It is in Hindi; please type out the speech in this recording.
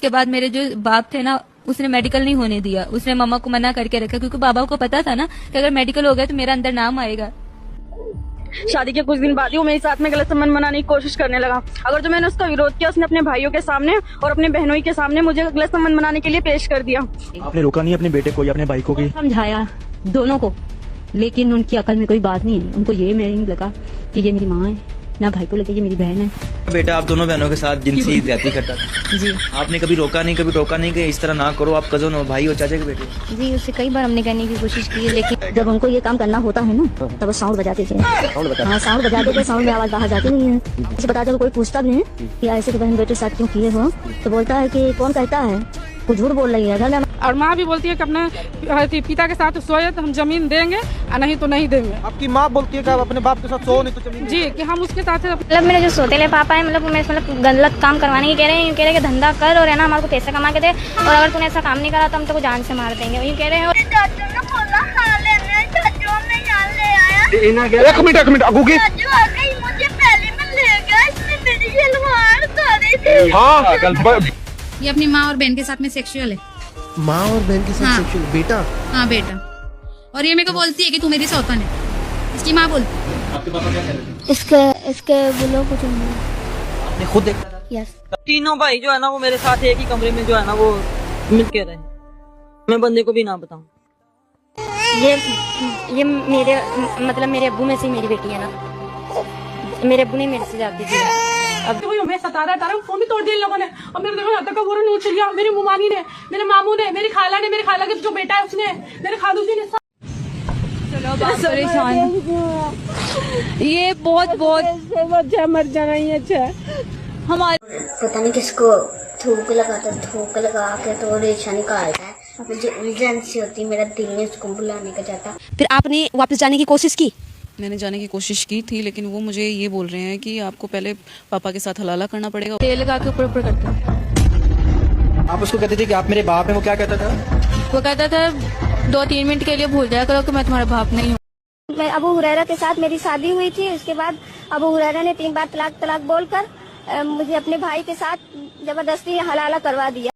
उसके बाद मेरे जो बाप थे ना, उसने मेडिकल नहीं होने दिया, उसने मम्मा को मना करके रखा, क्योंकि बाबा को पता था ना कि अगर मेडिकल हो गया तो मेरा अंदर नाम आएगा। शादी के कुछ दिन बाद ही वो मेरे साथ में गलत संबंध बनाने की कोशिश करने लगा। अगर जो मैंने उसका विरोध किया, उसने अपने भाइयों के सामने और अपने बहनों के सामने मुझे गलत संबंध बनाने के लिए पेश कर दिया। आपने रोका नहीं अपने बेटे को या अपने भाई को? की समझाया दोनों को, लेकिन उनकी अकल में कोई बात नहीं है। उनको ये नहीं लगा कि ये मेरी माँ है, ना भाई को लगे ये मेरी बहन है। बेटा आप दोनों बहनों के साथ जिनसी ज्यादती करता था जी। आपने कभी रोका नहीं कि इस तरह ना करो, आप कजन हो, भाई हो, चाचा के बेटे? जी, उससे कई बार हमने कहने की कोशिश की है, लेकिन जब उनको ये काम करना होता है ना, तब वो साउंड बजाते थे। हाँ, साउंड बजाते थे, साउंड में आवाज बाहर जाती नहीं है। उसे बता जब कोई पूछता भी है कि ऐसे तो बहन बेटे साथ क्यों किए हो, तो बोलता है कि कौन कहता है, वो झूठ बोल रही है घर में। और माँ भी बोलती है कि अपने पिता के साथ सोए तो हम जमीन देंगे और नहीं तो नहीं देंगे। आपकी माँ बोलती है कि आप अपने बाप के साथ सो नहीं तो जमीन? जी, कि हम उसके साथ मतलब मेरे जो सोतेले पापा है, मतलब गलत काम करवाने की कह रहे हैं कि धंधा कर और है ना हमारे को पैसा कमा के दे, और अगर तूने ऐसा काम नहीं करा तो हम तो जान से मार देंगे, ये कह रहे हैं। एक मिनट अगू की ये अपनी माँ और बहन के साथ में सेक्सुअल है। माँ और बहन के साथ सेक्सुअल? बेटा? हाँ बेटा। और ये मेरे को बोलती है कि तू मेरी सौतन है, इसकी माँ बोलती है। आपके पापा क्या कहते थे? इसके बोलो कुछ नहीं। आपने खुद देखा था? यस। तीनों भाई जो है ना वो मेरे साथ एक ही कमरे में जो है ना वो मिल के रहे। मैं बंदे को भी ना बताऊं। ये मेरे मतलब मेरे अब्बू में से मेरी बेटी है ना, मेरे अब्बू ने मेरे से जाती थी। अब तो हमें सता रहा है, फोन भी तोड़ दिया इन लोगों ने, और मेरे देखो यहाँ तक का वो नोच लिया। मेरी मुमानी ने, मेरे मामू ने, मेरी खाला ने, मेरे खाला के जो बेटा है उसने, मेरे खालू जी ने। चलो परेशान, ये बहुत मर जाना ही अच्छा। हमारे पता नहीं किसको थूक लगा के तो रेशा निकालता है, मुझे उलझन सी होती, मेरा दिल नहीं उसको बुलाने का चाहता। फिर आपने वापस जाने की कोशिश की? मैंने जाने की कोशिश की थी, लेकिन वो मुझे ये बोल रहे हैं कि आपको पहले पापा के साथ हलाला करना पड़ेगा। तेल लगा के ऊपर करते हैं। आप उसको कहते थे कि आप मेरे बाप हैं, वो क्या कहता था? वो कहता था 2-3 मिनट के लिए भूल जाया करो कि मैं तुम्हारा बाप नहीं हूँ। मैं अबू हुरैरा के साथ मेरी शादी हुई थी, उसके बाद अबू हुरैरा ने 3 बार तलाक बोलकर मुझे अपने भाई के साथ जबरदस्ती हलाला करवा दिया।